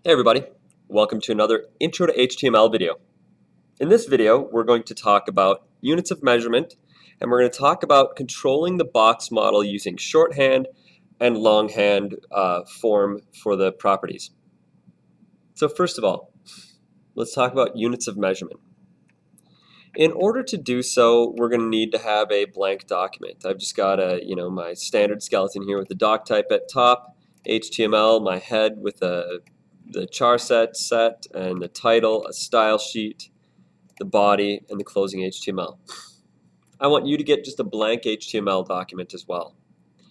Hey everybody, welcome to another Intro to HTML video. In this video, we're going to talk about units of measurement, and we're going to talk about controlling the box model using shorthand and longhand form for the properties. So first of all, let's talk about units of measurement. In order to do so, we're going to need to have a blank document. I've just got my standard skeleton here with the doc type at top, HTML, my head with the char set, and the title, a style sheet, the body, and the closing HTML. I want you to get just a blank HTML document as well.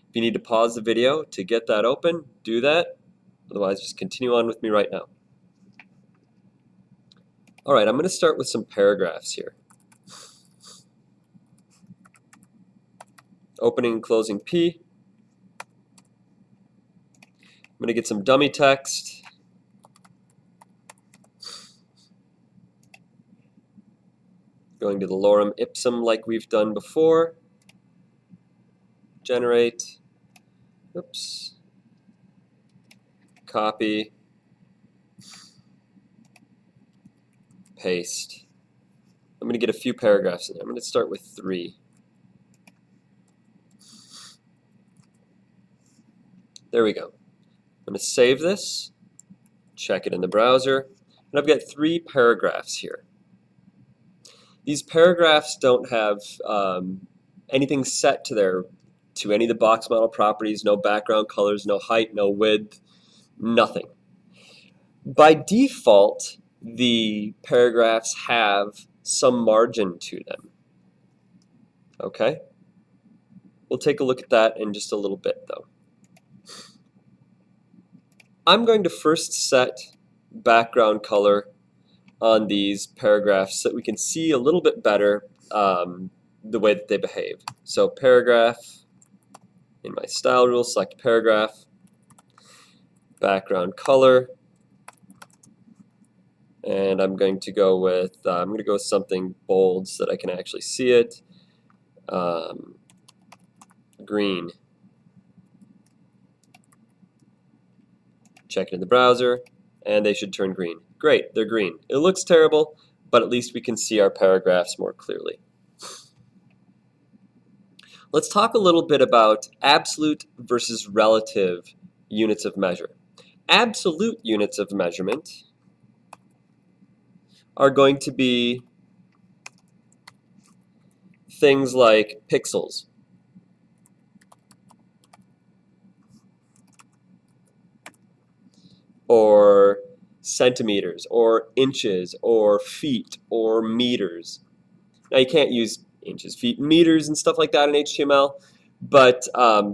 If you need to pause the video to get that open, do that. Otherwise, just continue on with me right now. All right, I'm going to start with some paragraphs here. Opening and closing P. I'm going to get some dummy text. Going to the lorem ipsum like we've done before. Generate. Oops. Copy. Paste. I'm going to get a few paragraphs in there. I'm going to start with 3. There we go. I'm going to save this, check it in the browser, and I've got 3 paragraphs here. These paragraphs don't have anything set to any of the box model properties, no background colors, no height, no width, nothing. By default, the paragraphs have some margin to them. Okay? We'll take a look at that in just a little bit, though. I'm going to first set background color on these paragraphs so that we can see a little bit better the way that they behave. So paragraph, in my style rule, select paragraph, background color, and I'm going to go with something bold so that I can actually see it. Green. Check it in the browser, and they should turn green. Great, they're green. It looks terrible, but at least we can see our paragraphs more clearly. Let's talk a little bit about absolute versus relative units of measure. Absolute units of measurement are going to be things like pixels, or centimeters, or inches, or feet, or meters. Now you can't use inches, feet, meters, and stuff like that in HTML, but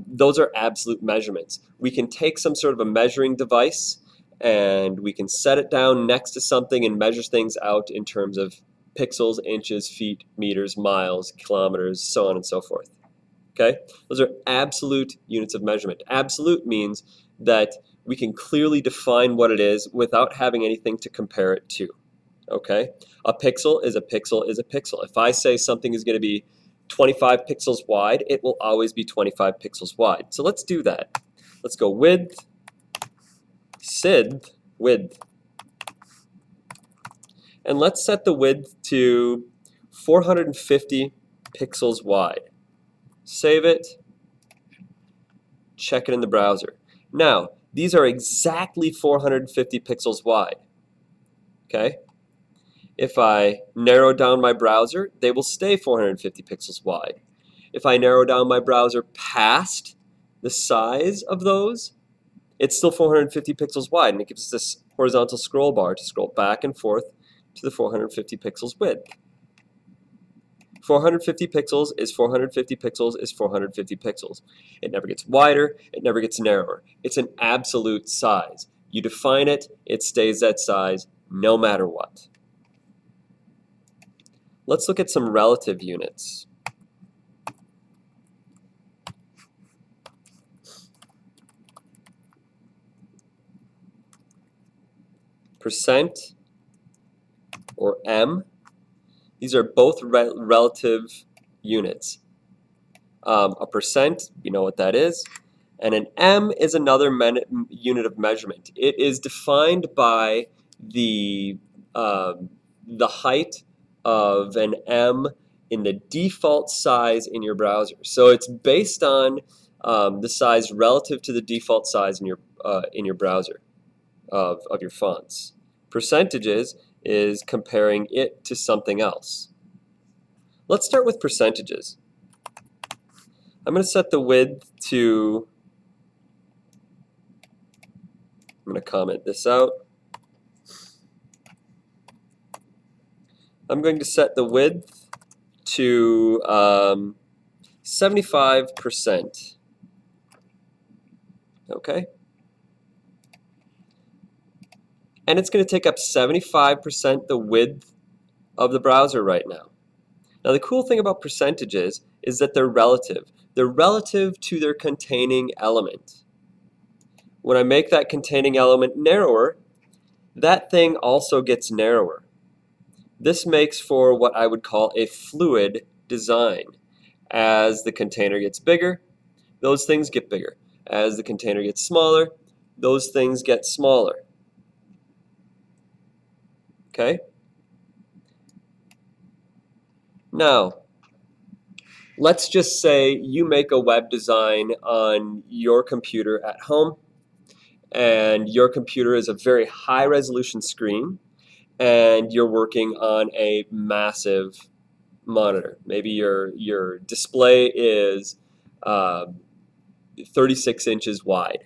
those are absolute measurements. We can take some sort of a measuring device and we can set it down next to something and measure things out in terms of pixels, inches, feet, meters, miles, kilometers, so on and so forth. Okay? Those are absolute units of measurement. Absolute means that we can clearly define what it is without having anything to compare it to. Okay? A pixel is a pixel is a pixel. If I say something is going to be 25 pixels wide, it will always be 25 pixels wide. So let's do that. Let's go width, width, and let's set the width to 450 pixels wide. Save it, check it in the browser. Now, these are exactly 450 pixels wide. Okay? If I narrow down my browser, they will stay 450 pixels wide. If I narrow down my browser past the size of those, it's still 450 pixels wide, and it gives us this horizontal scroll bar to scroll back and forth to the 450 pixels width. 450 pixels is 450 pixels is 450 pixels. It never gets wider, it never gets narrower. It's an absolute size. You define it, it stays that size no matter what. Let's look at some relative units. Percent, or M, these are both relative units. A percent, you know what that is. And an M is another unit of measurement. It is defined by the, the height of an M in the default size in your browser. So it's based on the size relative to the default size in your browser of your fonts. Percentages is comparing it to something else. Let's start with percentages. I'm going to set the width to, I'm going to comment this out. I'm going to set the width to 75%. Okay? And it's going to take up 75% the width of the browser right now. Now the cool thing about percentages is that they're relative. They're relative to their containing element. When I make that containing element narrower, that thing also gets narrower. This makes for what I would call a fluid design. As the container gets bigger, those things get bigger. As the container gets smaller, those things get smaller. Okay? Now, let's just say you make a web design on your computer at home, and your computer is a very high resolution screen, and you're working on a massive monitor. Maybe your display is 36 inches wide,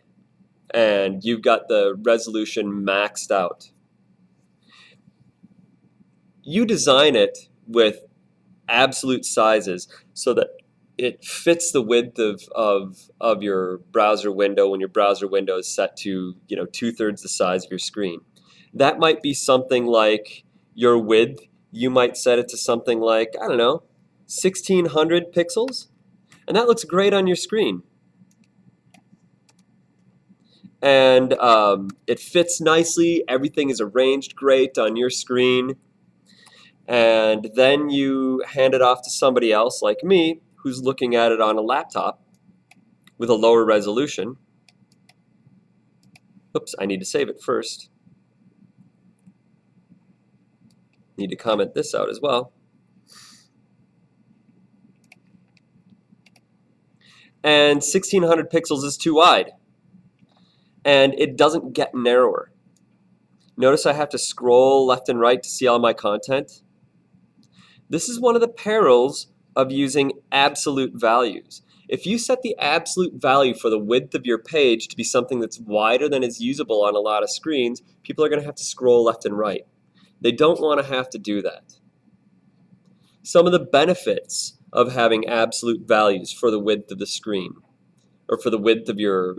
and you've got the resolution maxed out. You design it with absolute sizes so that it fits the width of your browser window when your browser window is set to 2/3 the size of your screen. That might be something like your width. You might set it to something like, I don't know, 1600 pixels, and that looks great on your screen. And it fits nicely. Everything is arranged great on your screen. And then you hand it off to somebody else like me who's looking at it on a laptop with a lower resolution. Oops, I need to save it first. Need to comment this out as well. And 1600 pixels is too wide. And it doesn't get narrower. Notice I have to scroll left and right to see all my content. This is one of the perils of using absolute values. If you set the absolute value for the width of your page to be something that's wider than is usable on a lot of screens, people are going to have to scroll left and right. They don't want to have to do that. Some of the benefits of having absolute values for the width of the screen, or for the width of your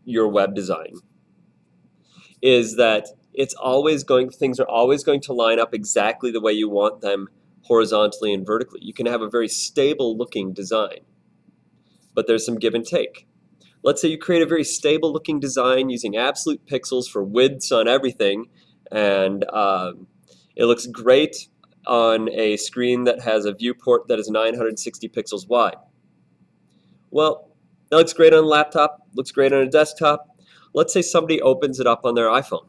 web design, is that things are always going to line up exactly the way you want them horizontally and vertically. You can have a very stable looking design, but there's some give and take. Let's say you create a very stable looking design using absolute pixels for widths on everything, and it looks great on a screen that has a viewport that is 960 pixels wide. Well, that looks great on a laptop, looks great on a desktop. Let's say somebody opens it up on their iPhone.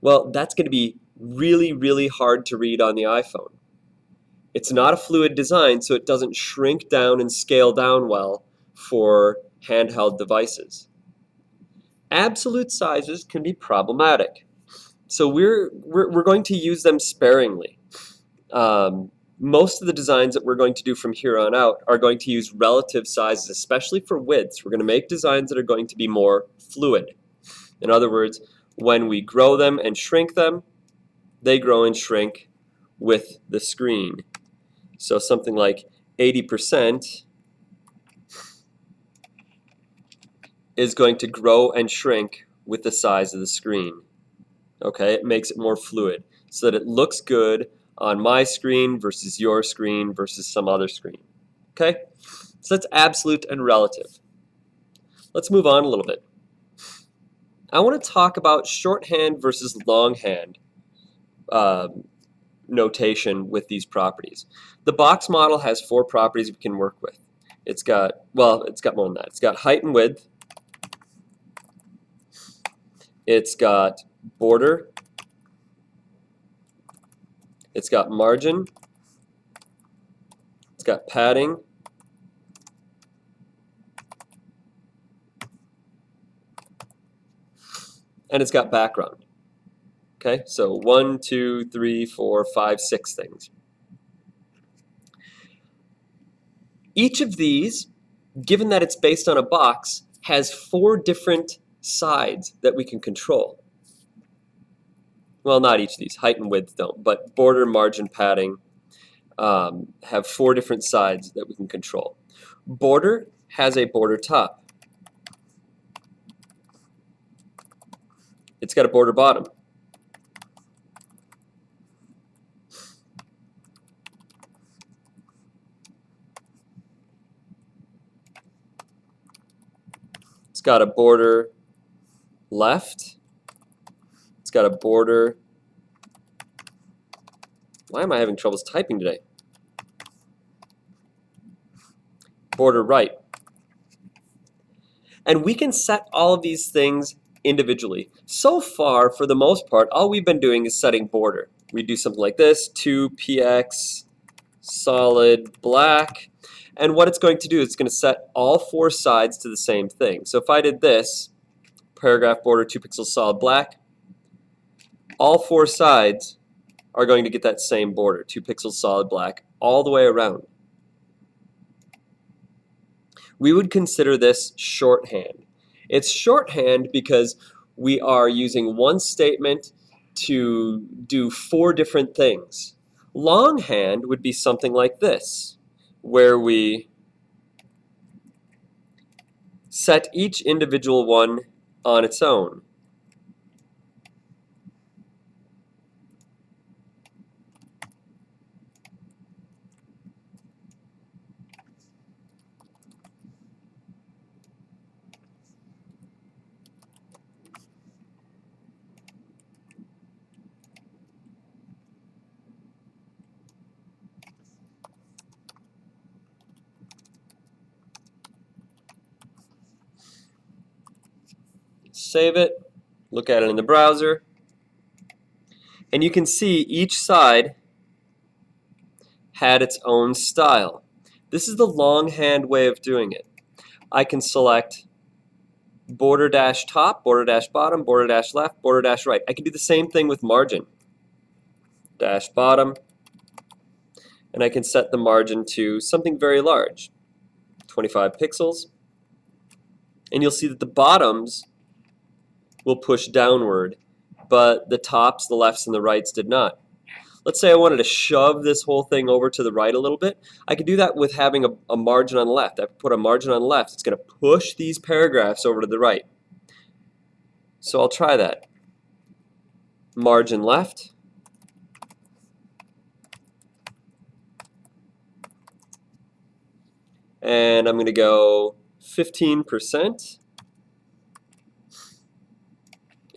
Well, that's going to be really, really hard to read on the iPhone. It's not a fluid design, so it doesn't shrink down and scale down well for handheld devices. Absolute sizes can be problematic, so we're going to use them sparingly. Most of the designs that we're going to do from here on out are going to use relative sizes, especially for widths. We're going to make designs that are going to be more fluid. In other words, when we grow them and shrink them, they grow and shrink with the screen. So something like 80% is going to grow and shrink with the size of the screen. Okay, it makes it more fluid so that it looks good on my screen versus your screen versus some other screen. Okay, so that's absolute and relative. Let's move on a little bit. I want to talk about shorthand versus longhand notation with these properties. The box model has 4 properties we can work with. it's got, well, it's got more than that. It's got height and width. It's got border. It's got margin. It's got padding. And it's got background. Okay, so 1, 2, 3, 4, 5, 6 things. Each of these, given that it's based on a box, has 4 different sides that we can control. Well, not each of these. Height and width don't, but border, margin, padding have 4 different sides that we can control. Border has a border top. It's got a border bottom. It's got a border left. It's got a border. Why am I having troubles typing today? Border right. And we can set all of these things individually. So far, for the most part, all we've been doing is setting border. We do something like this, 2px solid black. And what it's going to do is it's going to set all 4 sides to the same thing. So if I did this, paragraph border 2 pixels solid black, all 4 sides are going to get that same border, 2 pixels solid black, all the way around. We would consider this shorthand. It's shorthand because we are using one statement to do 4 different things. Longhand would be something like this, where we set each individual one on its own. Save it, look at it in the browser, and you can see each side had its own style. This is the longhand way of doing it. I can select border dash top, border dash bottom, border dash left, border dash right. I can do the same thing with margin. Dash bottom, and I can set the margin to something very large, 25 pixels. And you'll see that the bottoms will push downward, but the tops, the lefts, and the rights did not. Let's say I wanted to shove this whole thing over to the right a little bit. I could do that with having a margin on the left. I put a margin on the left. It's going to push these paragraphs over to the right. So I'll try that. Margin left. And I'm going to go 15%.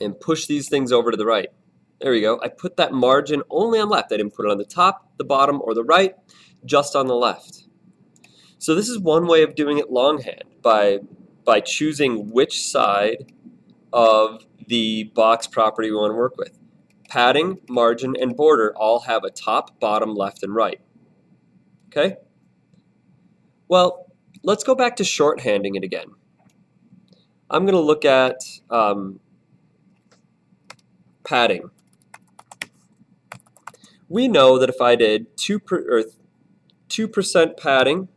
And push these things over to the right. There we go. I put that margin only on left. I didn't put it on the top, the bottom, or the right, just on the left. So this is one way of doing it longhand, by choosing which side of the box property we want to work with. Padding, margin, and border all have a top, bottom, left, and right. Okay? Well, let's go back to shorthanding it again. I'm going to look at padding. We know that if I did 2% padding,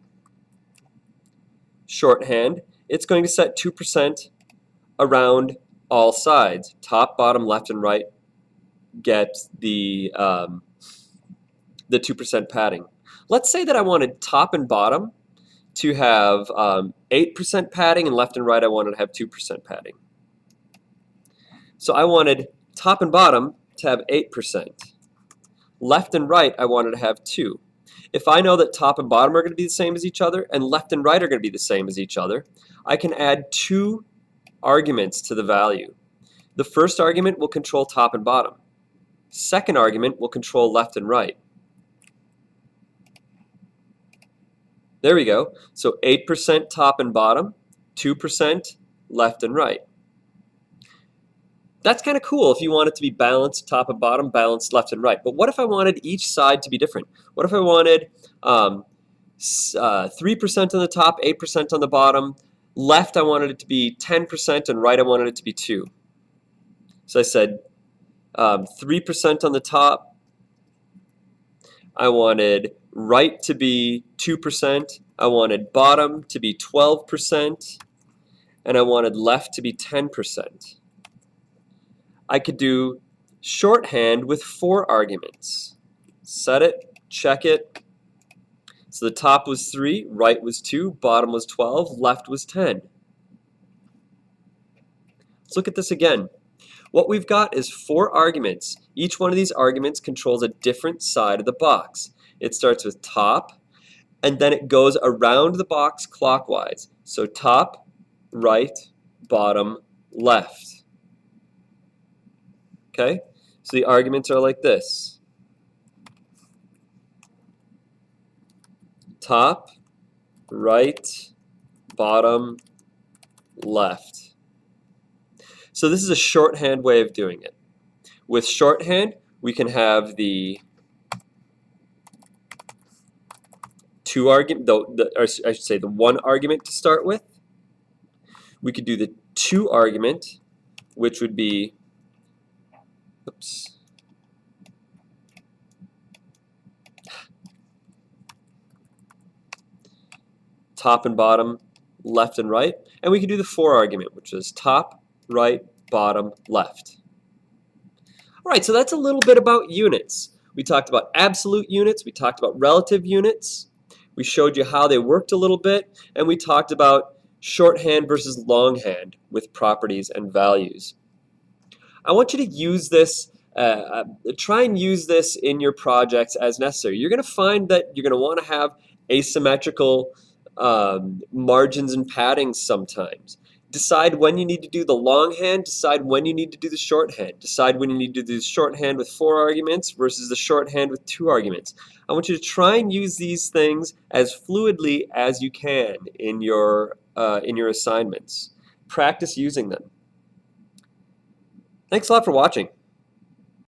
shorthand, it's going to set 2% around all sides. Top, bottom, left, and right get the 2% padding. Let's say that I wanted top and bottom to have 8% padding, and left and right I wanted to have 2% padding. So I wanted top and bottom to have 8%. Left and right I wanted to have 2. If I know that top and bottom are going to be the same as each other and left and right are going to be the same as each other, I can add 2 arguments to the value. The first argument will control top and bottom. Second argument will control left and right. There we go. So 8% top and bottom, 2% left and right. That's kind of cool if you want it to be balanced top and bottom, balanced left and right. But what if I wanted each side to be different? What if I wanted 3% on the top, 8% on the bottom, left I wanted it to be 10%, and right I wanted it to be 2. So I said 3% on the top, I wanted right to be 2%, I wanted bottom to be 12%, and I wanted left to be 10%. I could do shorthand with 4 arguments. Set it, check it. So the top was 3, right was 2, bottom was 12, left was 10. Let's look at this again. What we've got is 4 arguments. Each one of these arguments controls a different side of the box. It starts with top, and then it goes around the box clockwise. So top, right, bottom, left. Okay? So the arguments are like this. Top, right, bottom, left. So this is a shorthand way of doing it. With shorthand, we can have the two argument, or I should say the 1 argument to start with. We could do the 2 argument, which would be, oops, top and bottom, left and right. And we could do the 4 argument, which is top, right, bottom, left. All right, so that's a little bit about units. We talked about absolute units, we talked about relative units, we showed you how they worked a little bit, and we talked about shorthand versus longhand with properties and values. I want you to use this, try and use this in your projects as necessary. You're going to find that you're going to want to have asymmetrical margins and paddings sometimes. Decide when you need to do the longhand, decide when you need to do the shorthand. Decide when you need to do the shorthand with 4 arguments versus the shorthand with 2 arguments. I want you to try and use these things as fluidly as you can in your assignments. Practice using them. Thanks a lot for watching.